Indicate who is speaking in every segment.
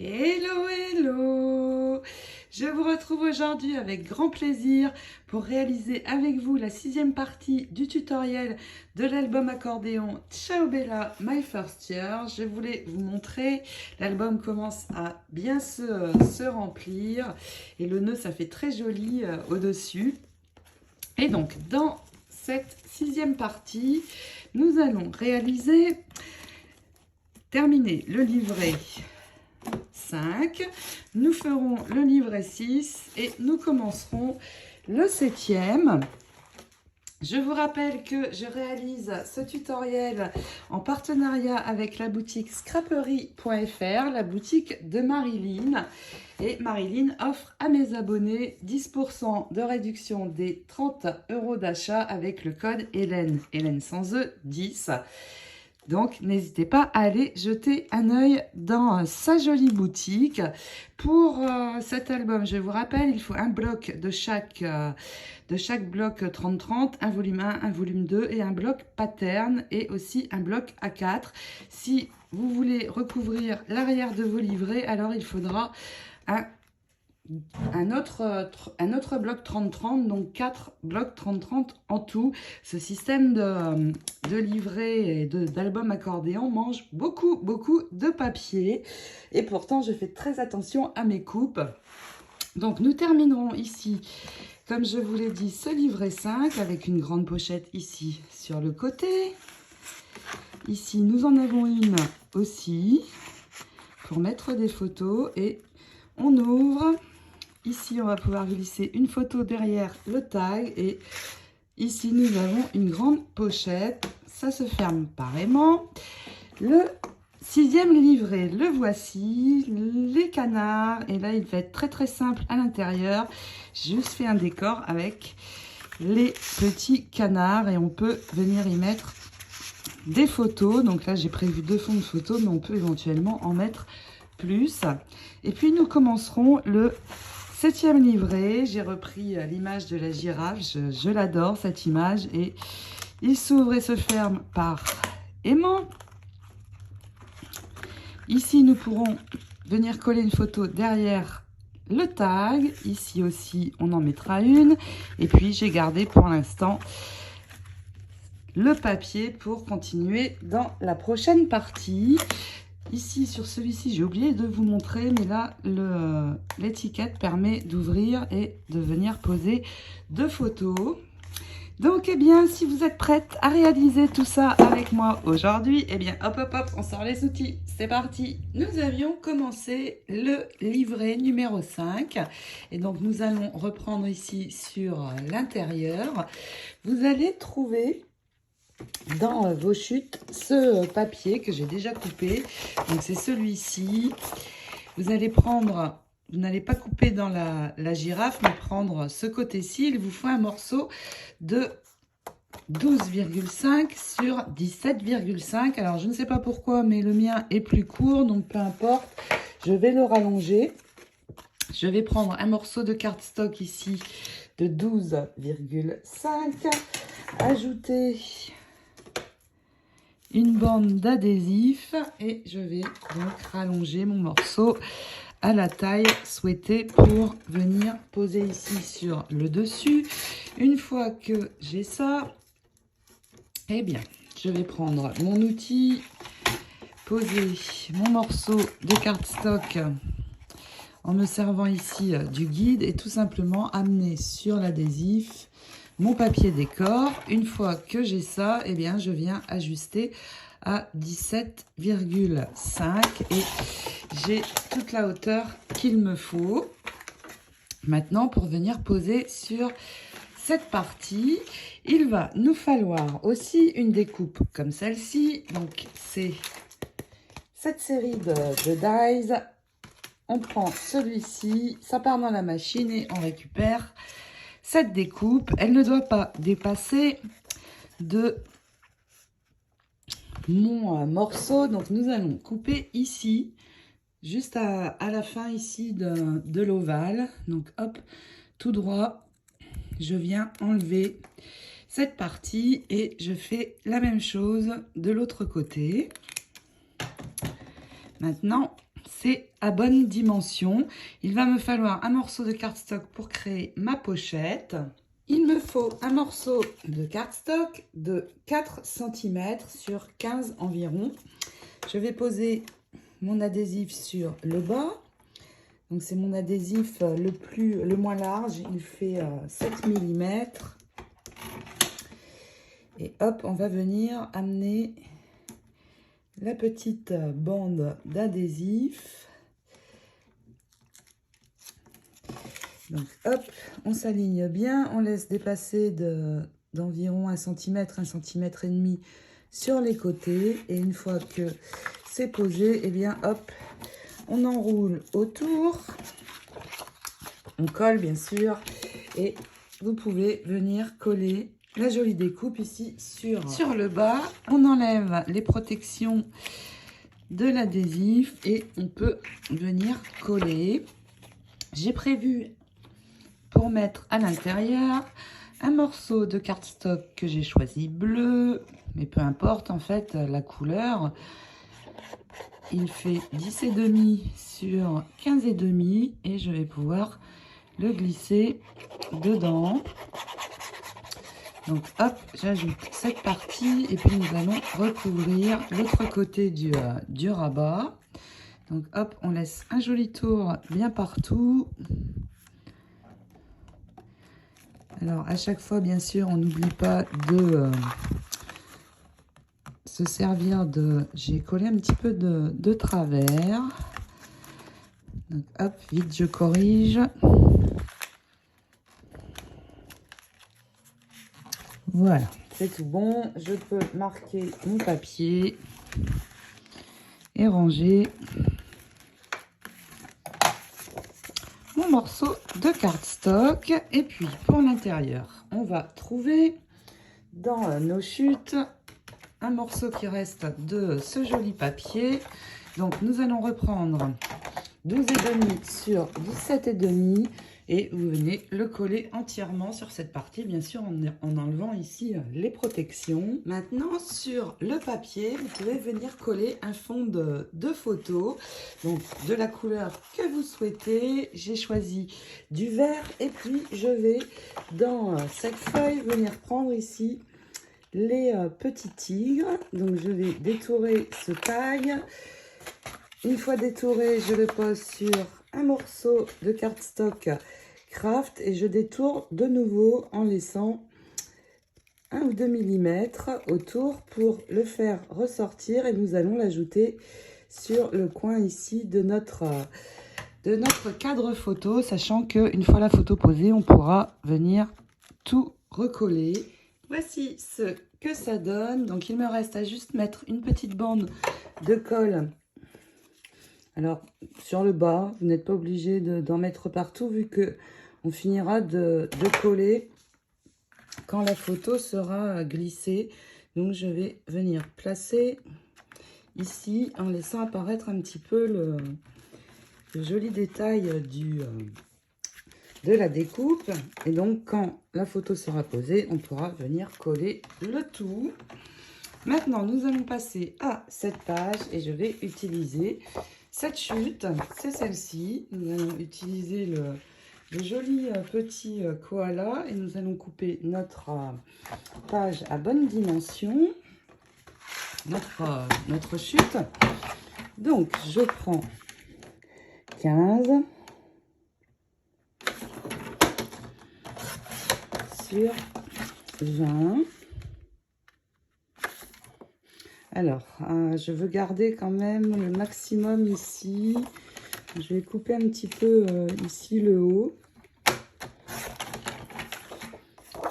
Speaker 1: Hello, hello! Je vous retrouve aujourd'hui avec grand plaisir pour réaliser avec vous la 6e partie du tutoriel de l'album accordéon Ciao Bella My First Year. Je voulais vous montrer, l'album commence à bien se remplir et le nœud ça fait très joli au-dessus. Et donc dans cette 6e partie, nous allons terminer le livret 5, nous ferons le livret 6 et nous commencerons le 7e. Je vous rappelle que je réalise ce tutoriel en partenariat avec la boutique scraperie.fr, la boutique de Marilyn. Et Marilyn offre à mes abonnés 10% de réduction des 30 € d'achat avec le code Hélène, Hélène sans E, 10. Donc, n'hésitez pas à aller jeter un œil dans sa jolie boutique. Pour cet album, je vous rappelle, il faut un bloc de chaque bloc 30-30, un volume 1, un volume 2 et un bloc pattern et aussi un bloc A4. Si vous voulez recouvrir l'arrière de vos livrets, alors il faudra un autre bloc 30-30, donc 4 blocs 30-30 en tout. Ce système de livret et d'album accordéon mange beaucoup de papier et pourtant je fais très attention à mes coupes. Donc nous terminerons ici, comme je vous l'ai dit, ce livret 5 avec une grande pochette ici sur le côté. Ici nous en avons une aussi pour mettre des photos et on ouvre. Ici, on va pouvoir glisser une photo derrière le tag. Et ici, nous avons une grande pochette. Ça se ferme par aimant. Le 6e livret, le voici. Les canards. Et là, il va être très simple à l'intérieur. J'ai juste fait un décor avec les petits canards. Et on peut venir y mettre des photos. Donc là, j'ai prévu 2 fonds de photos. Mais on peut éventuellement en mettre plus. Et puis, nous commencerons le 7e livret. J'ai repris l'image de la girafe. Je l'adore, cette image. Et il s'ouvre et se ferme par aimant. Ici, nous pourrons venir coller une photo derrière le tag. Ici aussi, on en mettra une. Et puis, j'ai gardé pour l'instant le papier pour continuer dans la prochaine partie. Ici, sur celui-ci, j'ai oublié de vous montrer, mais là, l'étiquette permet d'ouvrir et de venir poser 2 photos. Donc, eh bien, si vous êtes prête à réaliser tout ça avec moi aujourd'hui, eh bien, hop, on sort les outils. C'est parti. Nous avions commencé le livret numéro 5. Et donc, nous allons reprendre ici sur l'intérieur. Vous allez trouver dans vos chutes ce papier que j'ai déjà coupé. Donc c'est celui-ci. Vous allez prendre, vous n'allez pas couper dans la girafe, mais prendre ce côté-ci. Il vous faut un morceau de 12,5 sur 17,5. Alors je ne sais pas pourquoi, mais le mien est plus court, donc peu importe. Je vais le rallonger. Je vais prendre un morceau de cardstock ici de 12,5. Ajouter une bande d'adhésif et je vais donc rallonger mon morceau à la taille souhaitée pour venir poser ici sur le dessus. Une fois que j'ai ça, eh bien, je vais prendre mon outil, poser mon morceau de cardstock en me servant ici du guide et tout simplement amener sur l'adhésif mon papier décor. Une fois que j'ai ça, eh bien, je viens ajuster à 17,5 et j'ai toute la hauteur qu'il me faut. Maintenant, pour venir poser sur cette partie, il va nous falloir aussi une découpe comme celle-ci. Donc, c'est cette série de dies. On prend celui-ci, ça part dans la machine et on récupère cette découpe. Elle ne doit pas dépasser de mon morceau. Donc, nous allons couper ici, juste à la fin ici de l'ovale. Donc, hop, tout droit, je viens enlever cette partie et je fais la même chose de l'autre côté. Maintenant, c'est à bonne dimension. Il va me falloir un morceau de cardstock pour créer ma pochette. Il me faut un morceau de cardstock de 4 cm sur 15 environ. Je vais poser mon adhésif sur le bas. Donc c'est mon adhésif le moins large, il fait 7 mm. Et hop, on va venir amener la petite bande d'adhésif. Donc hop, on s'aligne bien, on laisse dépasser d'environ 1 cm, 1 cm et demi sur les côtés. Et une fois que c'est posé, eh bien hop, on enroule autour, on colle bien sûr, et vous pouvez venir coller la jolie découpe ici sur le bas. On enlève les protections de l'adhésif et on peut venir coller. J'ai prévu pour mettre à l'intérieur un morceau de cardstock que j'ai choisi bleu, mais peu importe en fait la couleur. Il fait 10,5 sur 15,5 et je vais pouvoir le glisser dedans. Donc hop, j'ajoute cette partie et puis nous allons recouvrir l'autre côté du rabat. Donc hop, on laisse un joli tour bien partout. Alors à chaque fois, bien sûr, on n'oublie pas de se servir de... J'ai collé un petit peu de travers. Donc hop, vite je corrige. Voilà, c'est tout bon. Je peux marquer mon papier et ranger mon morceau de cardstock. Et puis pour l'intérieur, on va trouver dans nos chutes un morceau qui reste de ce joli papier. Donc nous allons reprendre 12,5 sur 17,5 et vous venez le coller entièrement sur cette partie, bien sûr en enlevant ici les protections. Maintenant sur le papier, vous pouvez venir coller un fond de photo, donc de la couleur que vous souhaitez. J'ai choisi du vert et puis je vais dans cette feuille venir prendre ici les petits tigres. Donc je vais détourer ce tag. Une fois détouré, je le pose sur un morceau de cardstock craft et je détourne de nouveau en laissant 1 ou 2 mm autour pour le faire ressortir et nous allons l'ajouter sur le coin ici de notre cadre photo, sachant qu'une fois la photo posée, on pourra venir tout recoller. Voici ce que ça donne. Donc il me reste à juste mettre une petite bande de colle. Alors, sur le bas, vous n'êtes pas obligé d'en mettre partout vu que on finira de coller quand la photo sera glissée. Donc, je vais venir placer ici en laissant apparaître un petit peu le joli détail de la découpe. Et donc, quand la photo sera posée, on pourra venir coller le tout. Maintenant, nous allons passer à cette page et je vais utiliser cette chute, c'est celle-ci. Nous allons utiliser le joli petit koala et nous allons couper notre page à bonne dimension, notre chute. Donc, je prends 15 sur 20. Alors, je veux garder quand même le maximum ici. Je vais couper un petit peu ici le haut.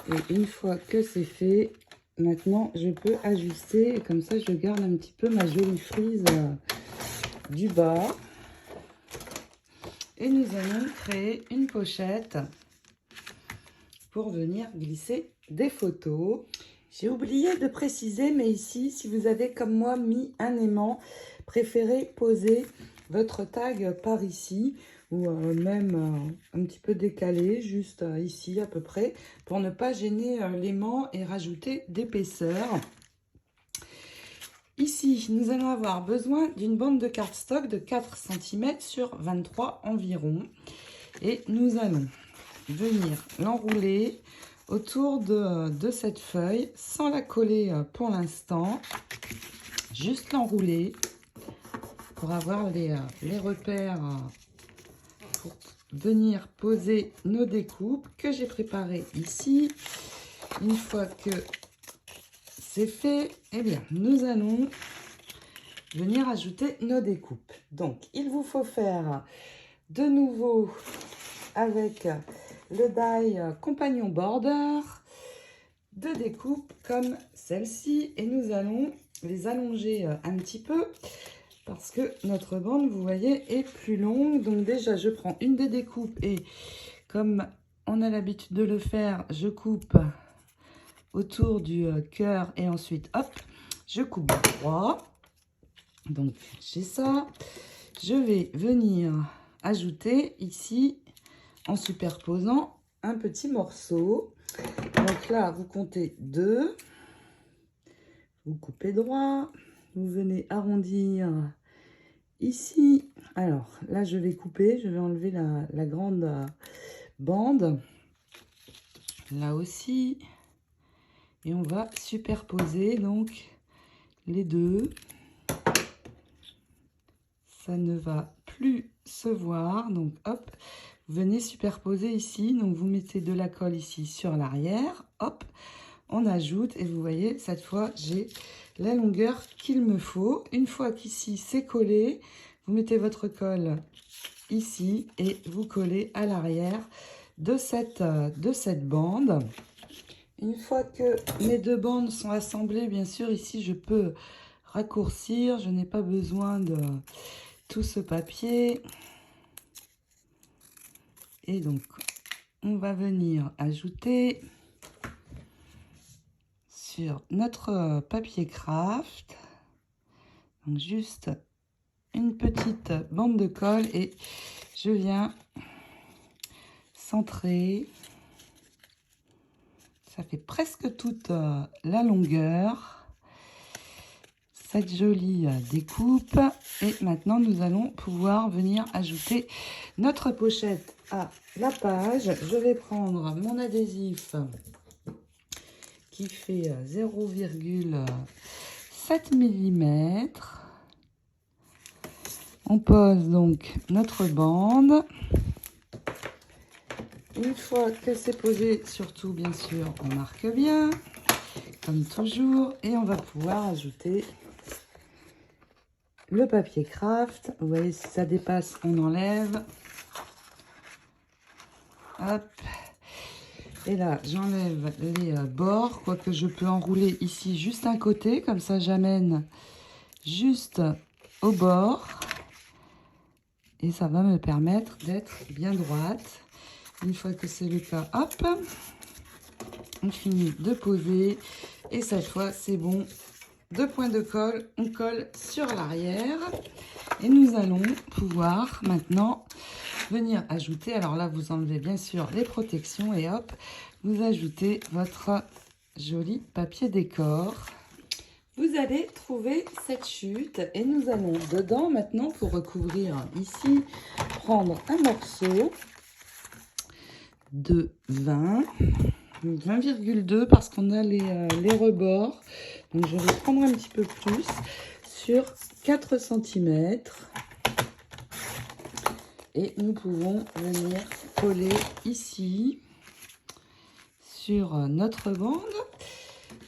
Speaker 1: Et une fois que c'est fait, maintenant je peux ajuster. Et comme ça, je garde un petit peu ma jolie frise du bas. Et nous allons créer une pochette pour venir glisser des photos. J'ai oublié de préciser, mais ici, si vous avez comme moi mis un aimant, préférez poser votre tag par ici ou même un petit peu décalé, juste ici à peu près, pour ne pas gêner l'aimant et rajouter d'épaisseur. Ici, nous allons avoir besoin d'une bande de cardstock de 4 cm sur 23 environ. Et nous allons venir l'enrouler autour de cette feuille sans la coller pour l'instant. Juste l'enrouler pour avoir les repères pour venir poser nos découpes que j'ai préparées ici. Une fois que c'est fait, eh bien, nous allons venir ajouter nos découpes. Donc, il vous faut faire de nouveau avec le die Compagnon Border deux découpes comme celle-ci et nous allons les allonger un petit peu parce que notre bande, vous voyez, est plus longue. Donc déjà, je prends une des découpes et comme on a l'habitude de le faire, je coupe autour du cœur et ensuite, hop, je coupe droit. Donc, j'ai ça. Je vais venir ajouter ici, en superposant, un petit morceau. Donc là, vous comptez 2. Vous coupez droit. Vous venez arrondir ici. Alors, là, je vais couper. Je vais enlever la grande bande. Là aussi. Et on va superposer donc les deux. Ça ne va plus se voir. Donc hop, vous venez superposer ici. Donc vous mettez de la colle ici sur l'arrière. Hop, on ajoute et vous voyez, cette fois, j'ai la longueur qu'il me faut. Une fois qu'ici c'est collé, vous mettez votre colle ici et vous collez à l'arrière de cette bande. Une fois que mes deux bandes sont assemblées, bien sûr, ici, je peux raccourcir. Je n'ai pas besoin de tout ce papier. Et donc, on va venir ajouter sur notre papier craft. Donc, juste une petite bande de colle et je viens centrer. Ça fait presque toute la longueur. Cette jolie découpe. Et maintenant, nous allons pouvoir venir ajouter notre pochette à la page. Je vais prendre mon adhésif qui fait 0,7 mm. On pose donc notre bande. Une fois que c'est posé, surtout bien sûr, on marque bien, comme toujours, et on va pouvoir ajouter le papier craft. Vous voyez, si ça dépasse, on enlève. Hop. Et là, j'enlève les bords, quoique je peux enrouler ici juste un côté, comme ça j'amène juste au bord. Et ça va me permettre d'être bien droite. Une fois que c'est le cas, hop, on finit de poser. Et cette fois, c'est bon. 2 points de colle, on colle sur l'arrière. Et nous allons pouvoir maintenant venir ajouter. Alors là, vous enlevez bien sûr les protections et hop, vous ajoutez votre joli papier décor. Vous allez trouver cette chute et nous allons dedans maintenant pour recouvrir ici, prendre un morceau de 20,2 parce qu'on a les rebords. Donc je vais prendre un petit peu plus sur 4 cm. Et nous pouvons venir coller ici sur notre bande.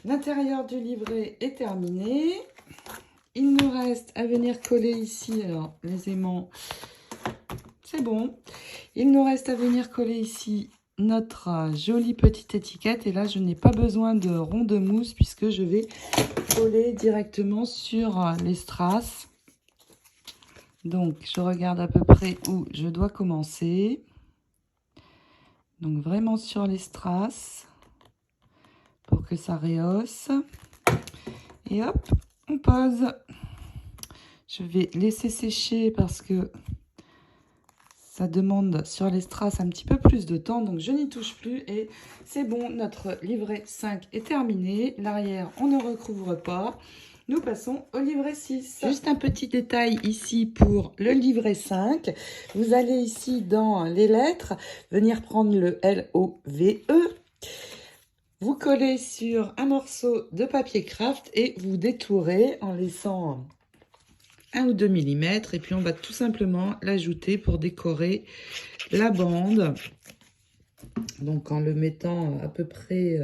Speaker 1: L'intérieur du livret est terminé. Il nous reste à venir coller ici. Alors les aimants, c'est bon. Il nous reste à venir coller ici notre jolie petite étiquette. Et là, je n'ai pas besoin de rond de mousse puisque je vais coller directement sur les strass. Donc, je regarde à peu près où je dois commencer. Donc, vraiment sur les strass pour que ça rehausse. Et hop, on pose. Je vais laisser sécher parce que ça demande sur les strass un petit peu plus de temps. Donc, je n'y touche plus et c'est bon. Notre livret 5 est terminé. L'arrière, on ne recouvre pas. nous passons au livret 6. Juste un petit détail ici pour le livret 5. Vous allez ici dans les lettres, venir prendre le L-O-V-E. Vous collez sur un morceau de papier craft et vous détourez en laissant 1 ou 2 mm. Et puis on va tout simplement l'ajouter pour décorer la bande. Donc en le mettant à peu près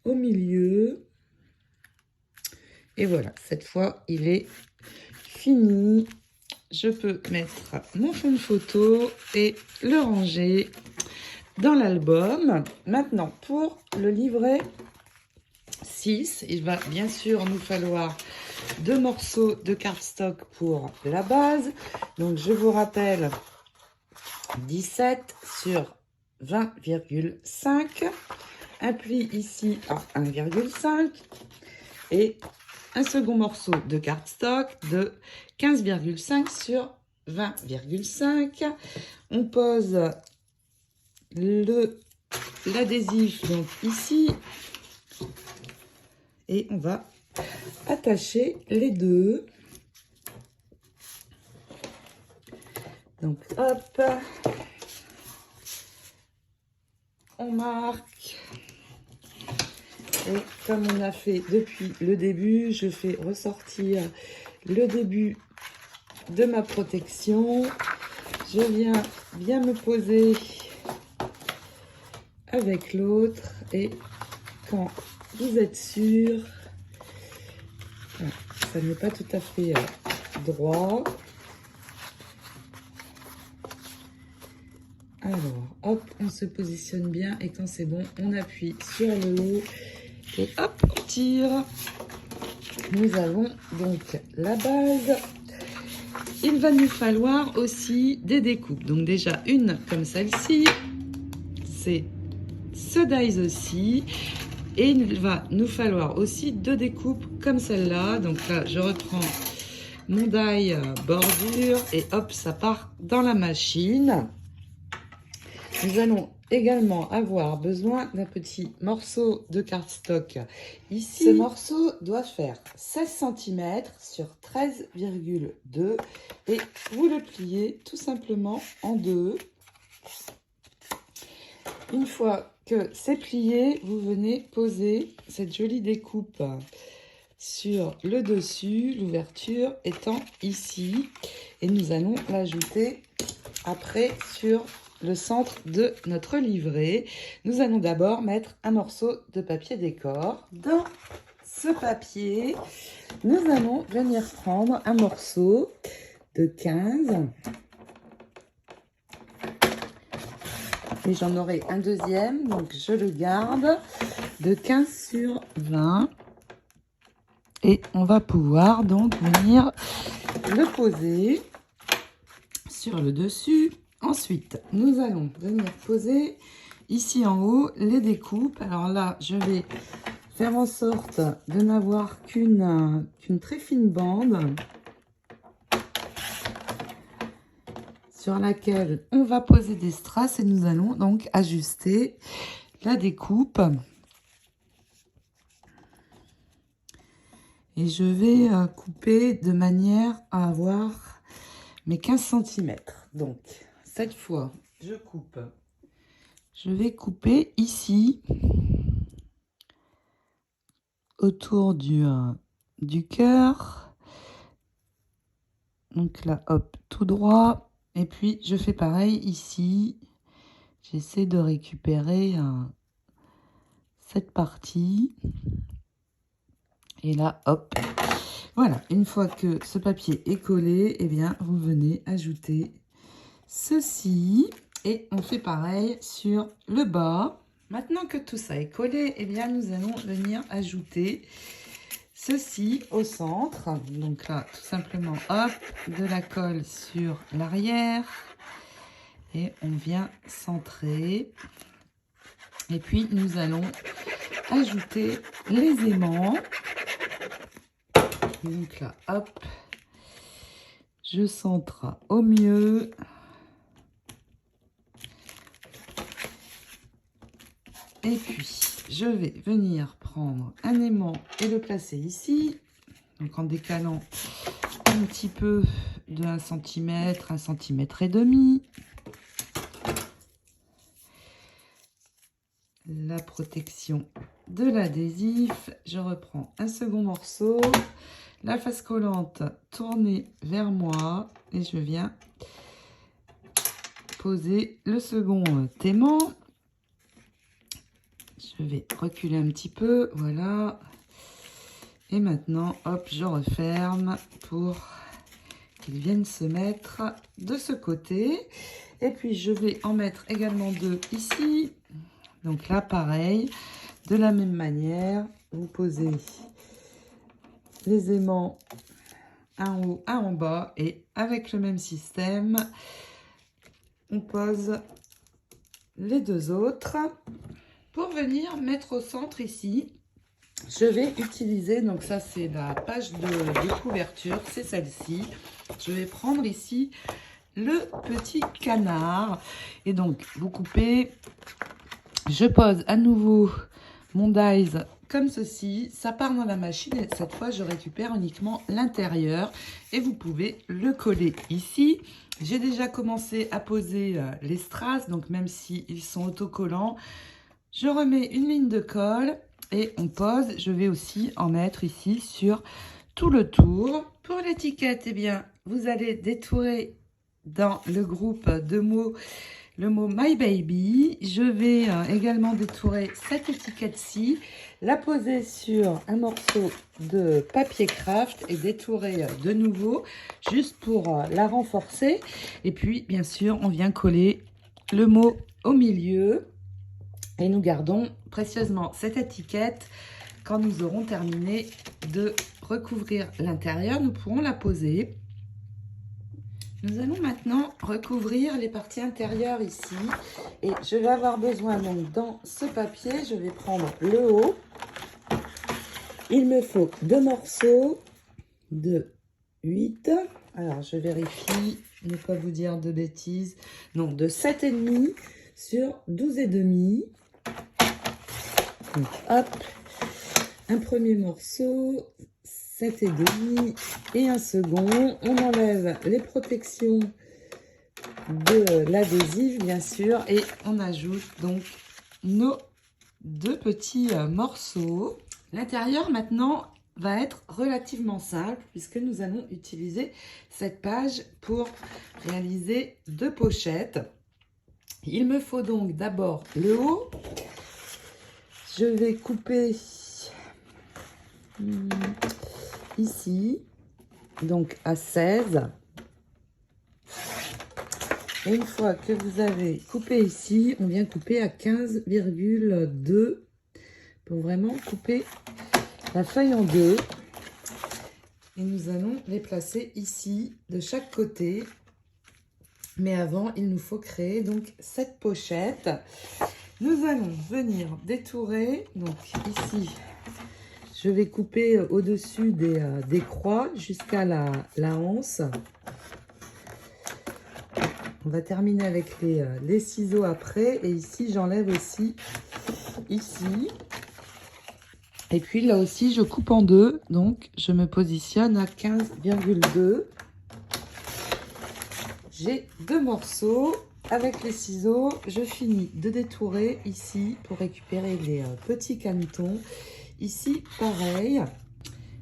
Speaker 1: au milieu. Et voilà, cette fois, il est fini. Je peux mettre mon fond de photo et le ranger dans l'album. Maintenant, pour le livret 6, il va bien sûr nous falloir 2 morceaux de cardstock pour la base. Donc, je vous rappelle 17 sur 20,5. Un pli ici à 1,5 et un second morceau de cardstock de 15,5 sur 20,5. On pose l'adhésif donc ici et on va attacher les deux. Donc hop, on marque. Et comme on a fait depuis le début, je fais ressortir le début de ma protection. Je viens bien me poser avec l'autre. Et quand vous êtes sûr, ça n'est pas tout à fait droit. Alors, hop, on se positionne bien. Et quand c'est bon, on appuie sur le haut. Et hop, on tire. Nous avons donc la base. Il va nous falloir aussi des découpes. Donc déjà une comme celle-ci. C'est ce dies aussi. Et il va nous falloir aussi 2 découpes comme celle-là. Donc là, je reprends mon die bordure et hop, ça part dans la machine. Nous allons également avoir besoin d'un petit morceau de cardstock ici. Ce morceau doit faire 16 cm sur 13,2 et vous le pliez tout simplement en deux. Une fois que c'est plié, vous venez poser cette jolie découpe sur le dessus, l'ouverture étant ici. Et nous allons l'ajouter après sur le centre de notre livret. Nous allons d'abord mettre un morceau de papier décor. Dans ce papier, nous allons venir prendre un morceau de 15. Et j'en aurai un deuxième, donc je le garde, de 15 sur 20. Et on va pouvoir donc venir le poser sur le dessus. Ensuite, nous allons venir poser ici en haut les découpes. Alors là, je vais faire en sorte de n'avoir qu'une très fine bande sur laquelle on va poser des strass et nous allons donc ajuster la découpe. Et je vais couper de manière à avoir mes 15 cm. Donc, cette fois, je coupe. Je vais couper ici, autour du cœur. Donc là, hop, tout droit. Et puis, je fais pareil ici. J'essaie de récupérer cette partie. Et là, hop. Voilà, une fois que ce papier est collé, eh bien, vous venez ajouter ceci. Et on fait pareil sur le bas. Maintenant que tout ça est collé, eh bien, nous allons venir ajouter ceci au centre. Donc là, tout simplement, hop, de la colle sur l'arrière. Et on vient centrer. Et puis, nous allons ajouter les aimants. Donc là, hop, je centre au mieux. Et puis, je vais venir prendre un aimant et le placer ici. Donc en décalant un petit peu de 1 cm, 1 cm et demi. La protection de l'adhésif. Je reprends un second morceau. La face collante tournée vers moi. Et je viens poser le second aimant. Je vais reculer un petit peu. Voilà. Et maintenant, hop, je referme pour qu'ils viennent se mettre de ce côté. Et puis, je vais en mettre également 2 ici. Donc là, pareil, de la même manière, vous posez les aimants un en haut, un en bas. Et avec le même système, on pose les 2 autres. Pour venir mettre au centre ici, je vais utiliser, donc ça c'est la page de couverture, c'est celle-ci. Je vais prendre ici le petit canard. Et donc, vous coupez, je pose à nouveau mon dies comme ceci. Ça part dans la machine et cette fois, je récupère uniquement l'intérieur. Et vous pouvez le coller ici. J'ai déjà commencé à poser les strass, donc même s'ils sont autocollants, je remets une ligne de colle. Et on pose, je vais aussi en mettre ici sur tout le tour. Pour l'étiquette, eh bien, vous allez détourer dans le groupe de mots le mot My Baby. Je vais également détourer cette étiquette-ci, la poser sur un morceau de papier craft et détourer de nouveau, juste pour la renforcer. Et puis, bien sûr, on vient coller le mot au milieu. Et nous gardons précieusement cette étiquette. Quand nous aurons terminé de recouvrir l'intérieur, nous pourrons la poser. Nous allons maintenant recouvrir les parties intérieures ici. Et je vais avoir besoin donc dans ce papier, je vais prendre le haut. Il me faut 2 morceaux de 8. Alors je vérifie, ne pas vous dire de bêtises. Non, de 7,5 sur 12,5. Donc, hop, un premier morceau, 7,5 et un second. On enlève les protections de l'adhésif, bien sûr, et on ajoute donc nos 2 petits morceaux. L'intérieur, maintenant, va être relativement simple puisque nous allons utiliser cette page pour réaliser 2 pochettes. Il me faut donc d'abord le haut. Je vais couper ici, donc à 16. Et une fois que vous avez coupé ici, on vient couper à 15,2 pour vraiment couper la feuille en 2. Et nous allons les placer ici, de chaque côté. Mais avant, il nous faut créer donc cette pochette. Nous allons venir détourer, donc ici, je vais couper au-dessus des croix jusqu'à la anse. On va terminer avec les ciseaux après. Et ici, j'enlève aussi ici. Et puis là aussi, je coupe en 2. Donc, je me positionne à 15,2. J'ai 2 morceaux. Avec les ciseaux, je finis de détourer ici pour récupérer les petits canetons. Ici, pareil.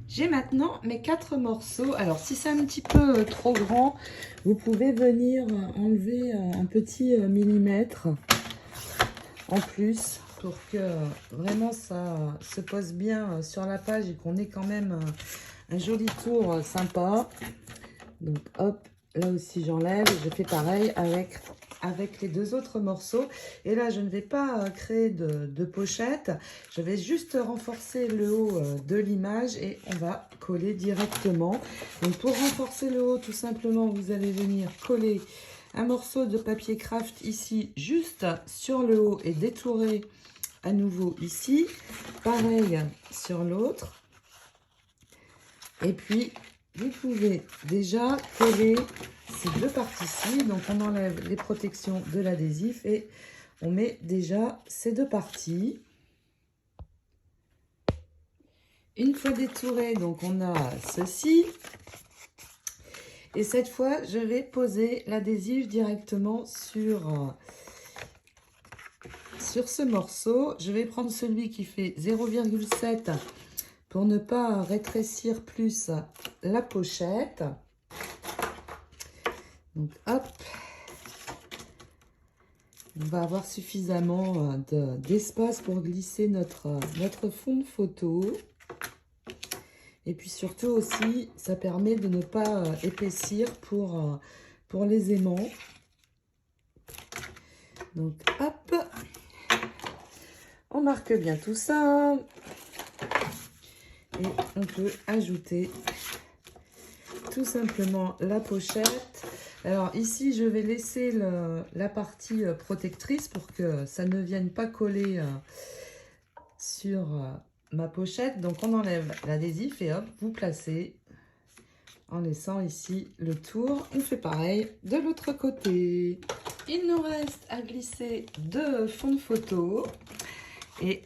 Speaker 1: J'ai maintenant mes 4 morceaux. Alors, si c'est un petit peu trop grand, vous pouvez venir enlever un petit millimètre en plus pour que vraiment ça se pose bien sur la page et qu'on ait quand même un joli tour sympa. Donc, hop, là aussi, j'enlève. Je fais pareil avec les 2 autres morceaux. Et là, je ne vais pas créer de pochette. Je vais juste renforcer le haut de l'image et on va coller directement. Donc, pour renforcer le haut, tout simplement, vous allez venir coller un morceau de papier craft ici, juste sur le haut et détourer à nouveau ici. Pareil sur l'autre. Et puis, vous pouvez déjà coller ces 2 parties-ci. Donc, on enlève les protections de l'adhésif et on met déjà ces 2 parties. Une fois détouré, donc on a ceci. Et cette fois, je vais poser l'adhésif directement sur ce morceau. Je vais prendre celui qui fait 0,7 pour ne pas rétrécir plus la pochette. Donc hop, on va avoir suffisamment d'espace pour glisser notre fond de photo. Et puis surtout aussi, ça permet de ne pas épaissir pour les aimants. Donc hop, on marque bien tout ça. Et on peut ajouter tout simplement la pochette. Alors ici, je vais laisser la partie protectrice pour que ça ne vienne pas coller sur ma pochette. Donc on enlève l'adhésif et hop, vous placez en laissant ici le tour. On fait pareil de l'autre côté. Il nous reste à glisser 2 fonds de photo et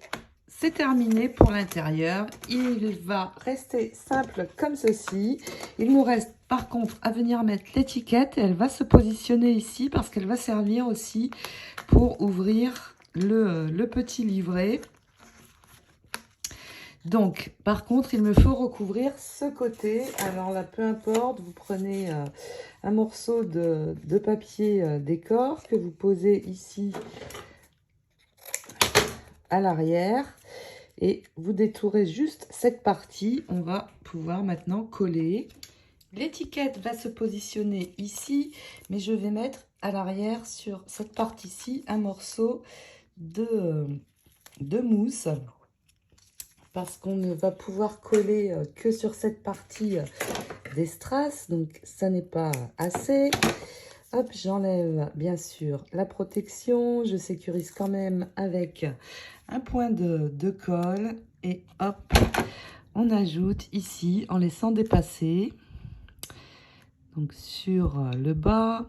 Speaker 1: c'est terminé pour l'intérieur. Il va rester simple comme ceci. Il nous reste par contre à venir mettre l'étiquette. Elle va se positionner ici parce qu'elle va servir aussi pour ouvrir le petit livret. Donc, par contre, il me faut recouvrir ce côté. Alors là, peu importe, vous prenez un morceau de papier décor que vous posez ici à l'arrière. Et vous détourez juste cette partie. On va pouvoir maintenant coller. L'étiquette va se positionner ici, mais je vais mettre à l'arrière sur cette partie-ci un morceau de mousse. Parce qu'on ne va pouvoir coller que sur cette partie des strass, donc ça n'est pas assez. Hop, j'enlève bien sûr la protection, je sécurise quand même avec un point de colle et hop, on ajoute ici en laissant dépasser, donc sur le bas.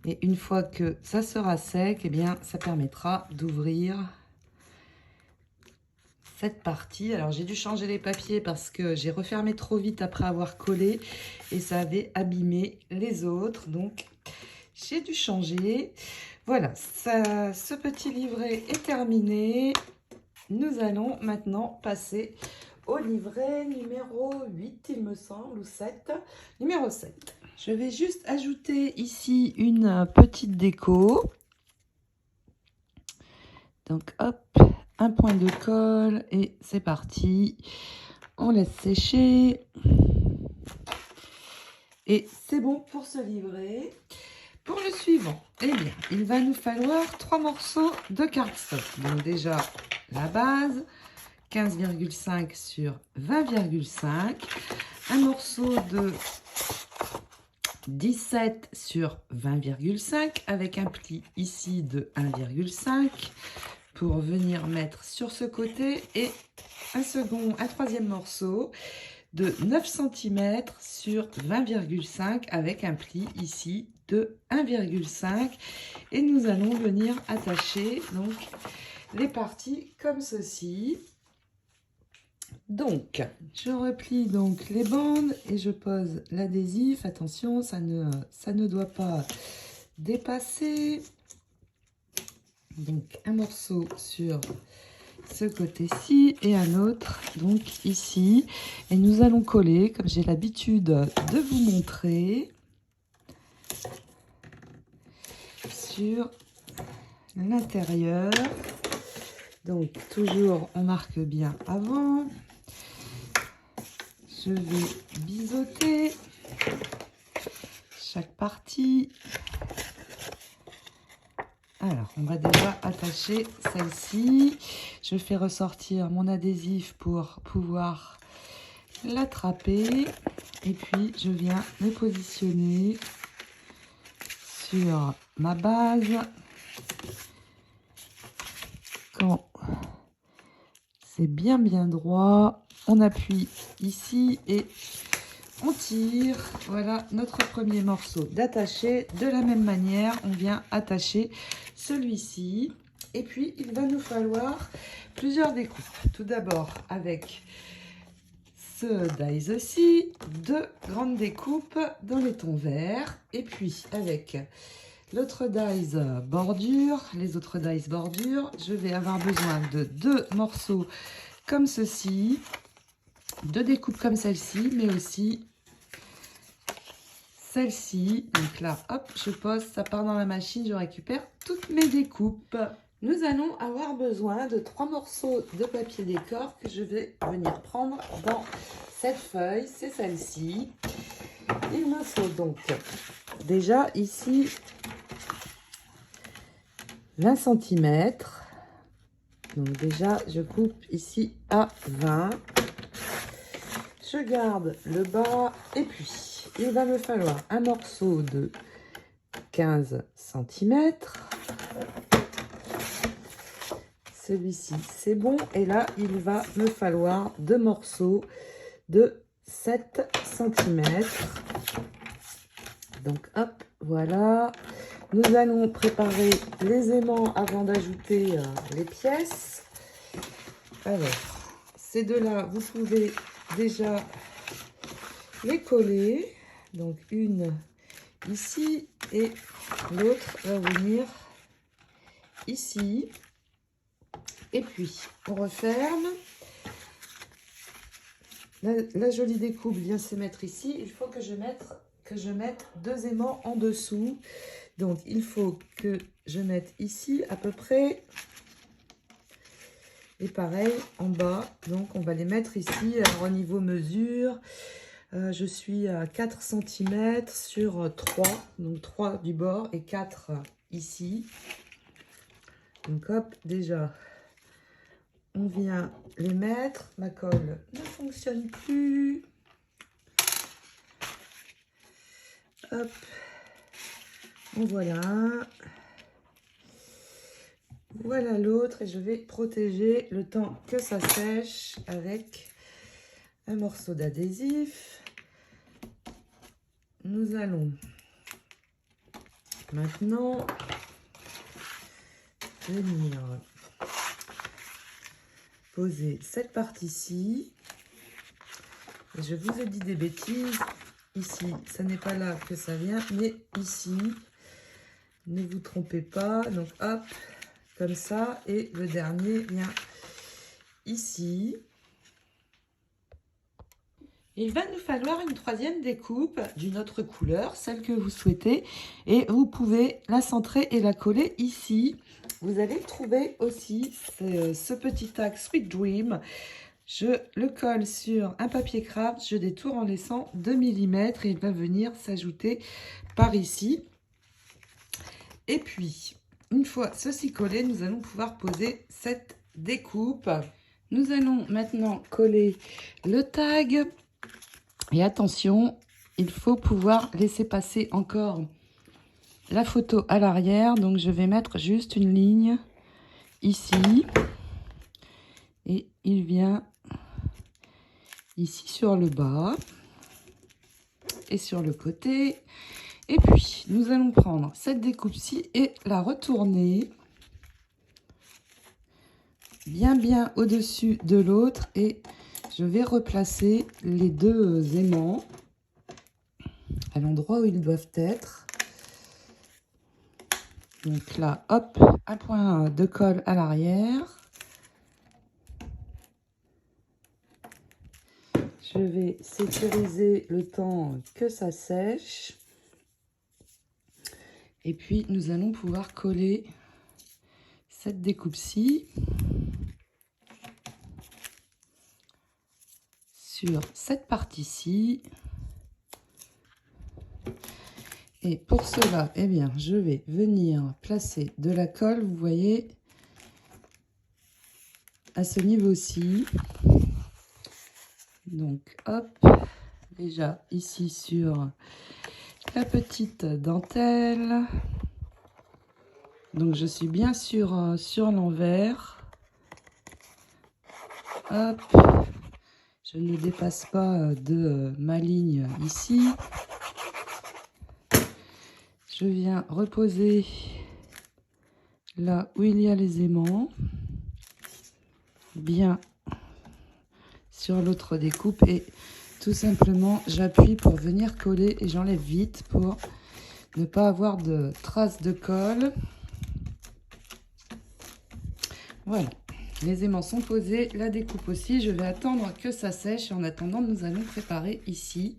Speaker 1: Et une fois que ça sera sec, eh bien ça permettra d'ouvrir cette partie. Alors j'ai dû changer les papiers parce que j'ai refermé trop vite après avoir collé et ça avait abîmé les autres, donc j'ai dû changer. Voilà, ce petit livret est terminé. Nous allons maintenant passer au livret numéro 8, il me semble, ou 7. Numéro 7. Je vais juste ajouter ici une petite déco. Donc hop, un point de colle et c'est parti. On laisse sécher. Et c'est bon pour ce livret. Pour le suivant, eh bien, il va nous falloir 3 morceaux de cardstock. Donc déjà, la base, 15,5 sur 20,5. Un morceau de 17 sur 20,5 avec un pli ici de 1,5 pour venir mettre sur ce côté et un troisième morceau de 9 cm sur 20,5 avec un pli ici de 1,5 et nous allons venir attacher donc les parties comme ceci. Donc je replie donc les bandes et je pose l'adhésif. Attention, ça ne doit pas dépasser. Donc un morceau sur ce côté-ci et un autre donc ici, et nous allons coller comme j'ai l'habitude de vous montrer sur l'intérieur. Donc toujours on marque bien avant. Je vais biseauter chaque partie. Alors, on va déjà attacher celle-ci. Je fais ressortir mon adhésif pour pouvoir l'attraper. Et puis, je viens me positionner sur ma base. Quand c'est bien droit, on appuie ici et on tire. Voilà notre premier morceau d'attaché. De la même manière, on vient attacher celui-ci. Et puis, il va nous falloir plusieurs découpes. Tout d'abord avec ce dies aussi, 2 grandes découpes dans les tons verts. Et puis avec l'autre dies bordure, les autres dies bordure, je vais avoir besoin de 2 morceaux comme ceci, 2 découpes comme celle-ci, mais aussi celle-ci. Donc là, hop, je pose, ça part dans la machine, je récupère toutes mes découpes. Nous allons avoir besoin de 3 morceaux de papier décor que je vais venir prendre dans cette feuille, c'est celle-ci. Il me faut donc déjà ici 20 cm. Donc déjà, je coupe ici à 20. Je garde le bas et puis il va me falloir un morceau de 15 cm. Celui-ci, c'est bon. Et là, il va me falloir 2 morceaux de 7 cm. Donc, hop, voilà. Nous allons préparer les aimants avant d'ajouter les pièces. Alors, ces deux-là, vous pouvez déjà les coller. Donc, une ici et l'autre va venir ici. Et puis, on referme. La jolie découpe vient se mettre ici. Il faut que je mette 2 aimants en dessous. Donc, il faut que je mette ici à peu près. Et pareil, en bas. Donc, on va les mettre ici. Alors, au niveau mesure, je suis à 4 cm sur 3. Donc, 3 du bord et 4 ici. Donc, hop, déjà... On vient les mettre. Ma colle ne fonctionne plus. Hop. En voilà un. Voilà l'autre. Et je vais protéger le temps que ça sèche avec un morceau d'adhésif. Nous allons maintenant venir poser cette partie-ci. Je vous ai dit des bêtises. Ici, ce n'est pas là que ça vient, mais ici. Ne vous trompez pas. Donc, hop, comme ça. Et le dernier vient ici. Il va nous falloir une 3e découpe d'une autre couleur, celle que vous souhaitez. Et vous pouvez la centrer et la coller ici. Vous allez trouver aussi ce petit tag Sweet Dream. Je le colle sur un papier craft, je détourne en laissant 2 mm et il va venir s'ajouter par ici. Et puis, une fois ceci collé, nous allons pouvoir poser cette découpe. Nous allons maintenant coller le tag. Et attention, il faut pouvoir laisser passer encore la photo à l'arrière. Donc, je vais mettre juste une ligne ici. Et il vient ici sur le bas et sur le côté. Et puis, nous allons prendre cette découpe-ci et la retourner bien au-dessus de l'autre. Et je vais replacer les 2 aimants à l'endroit où ils doivent être. Donc là, hop, un point de colle à l'arrière. Je vais sécuriser le temps que ça sèche. Et puis, nous allons pouvoir coller cette découpe-ci sur cette partie-ci. Et pour cela, eh bien, je vais venir placer de la colle, vous voyez, à ce niveau-ci. Donc, hop, déjà ici sur la petite dentelle. Donc, je suis bien sur l'envers. Hop, je ne dépasse pas de ma ligne ici. Je viens reposer là où il y a les aimants. bien sur l'autre découpe et tout simplement j'appuie pour venir coller et j'enlève vite pour ne pas avoir de traces de colle. Voilà, les aimants sont posés, la découpe aussi. Je vais attendre que ça sèche. En attendant, nous allons préparer ici.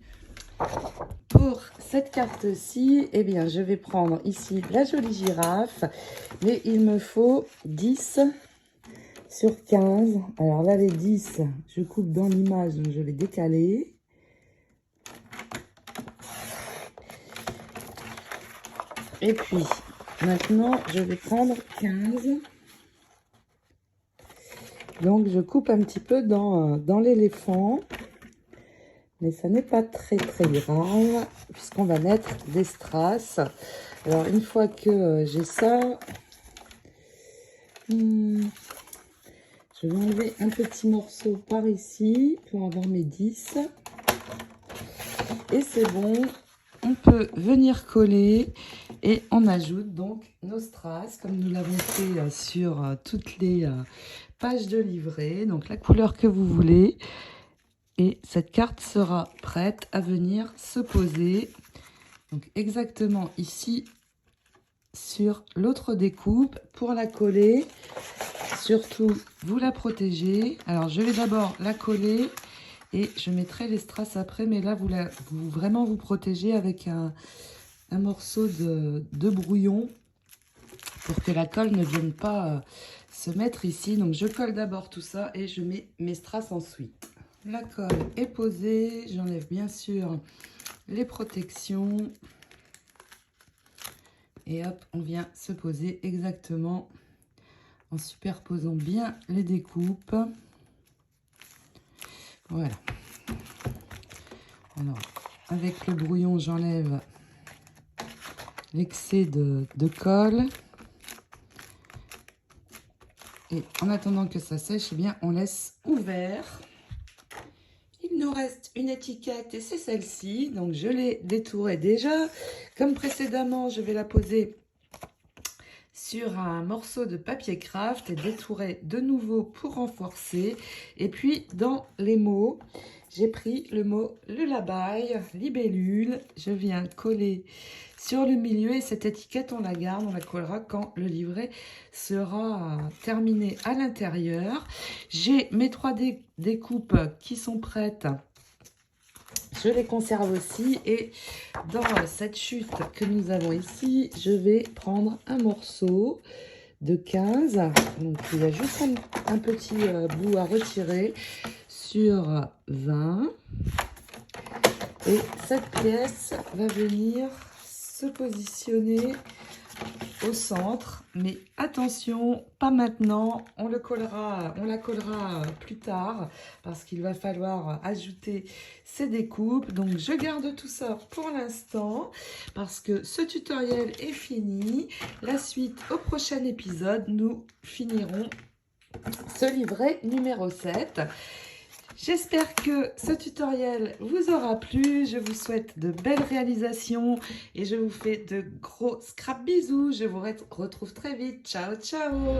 Speaker 1: Pour cette carte-ci, eh bien, je vais prendre ici la jolie girafe, mais il me faut 10 sur 15. Alors là, les 10, je coupe dans l'image, donc je vais décaler. Et puis, maintenant, je vais prendre 15. Donc, je coupe un petit peu dans l'éléphant. Mais ça n'est pas très grave, puisqu'on va mettre des strass. Alors, une fois que j'ai ça, je vais enlever un petit morceau par ici pour avoir mes 10. Et c'est bon, on peut venir coller et on ajoute donc nos strass, comme nous l'avons fait sur toutes les pages de livret. Donc, la couleur que vous voulez. Et cette carte sera prête à venir se poser. Donc exactement ici sur l'autre découpe. Pour la coller, surtout vous la protégez. Alors je vais d'abord la coller et je mettrai les strass après. Mais là vous vraiment vous protégez avec un morceau de brouillon pour que la colle ne vienne pas se mettre ici. Donc je colle d'abord tout ça et je mets mes strass ensuite. La colle est posée, j'enlève bien sûr les protections. Et hop, on vient se poser exactement en superposant bien les découpes. Voilà. Alors, avec le brouillon, j'enlève l'excès de colle. Et en attendant que ça sèche, eh bien, on laisse ouvert. Il nous reste une étiquette et c'est celle-ci. Donc, je l'ai détourée déjà. Comme précédemment, je vais la poser sur un morceau de papier craft et détourer de nouveau pour renforcer. Et puis, dans les mots, j'ai pris le mot lullaby, libellule. Je viens coller sur le milieu et cette étiquette, on la garde, on la collera quand le livret sera terminé à l'intérieur. J'ai mes 3 découpes qui sont prêtes. Je les conserve aussi et dans cette chute que nous avons ici, je vais prendre un morceau de 15. Donc il y a juste un petit bout à retirer sur 20. Et cette pièce va venir se positionner au centre, mais attention, pas maintenant, on la collera plus tard parce qu'il va falloir ajouter ces découpes. Donc je garde tout ça pour l'instant parce que ce tutoriel est fini. La suite au prochain épisode, nous finirons ce livret numéro 7. J'espère que ce tutoriel vous aura plu. Je vous souhaite de belles réalisations et je vous fais de gros scrap bisous. Je vous retrouve très vite. Ciao, ciao!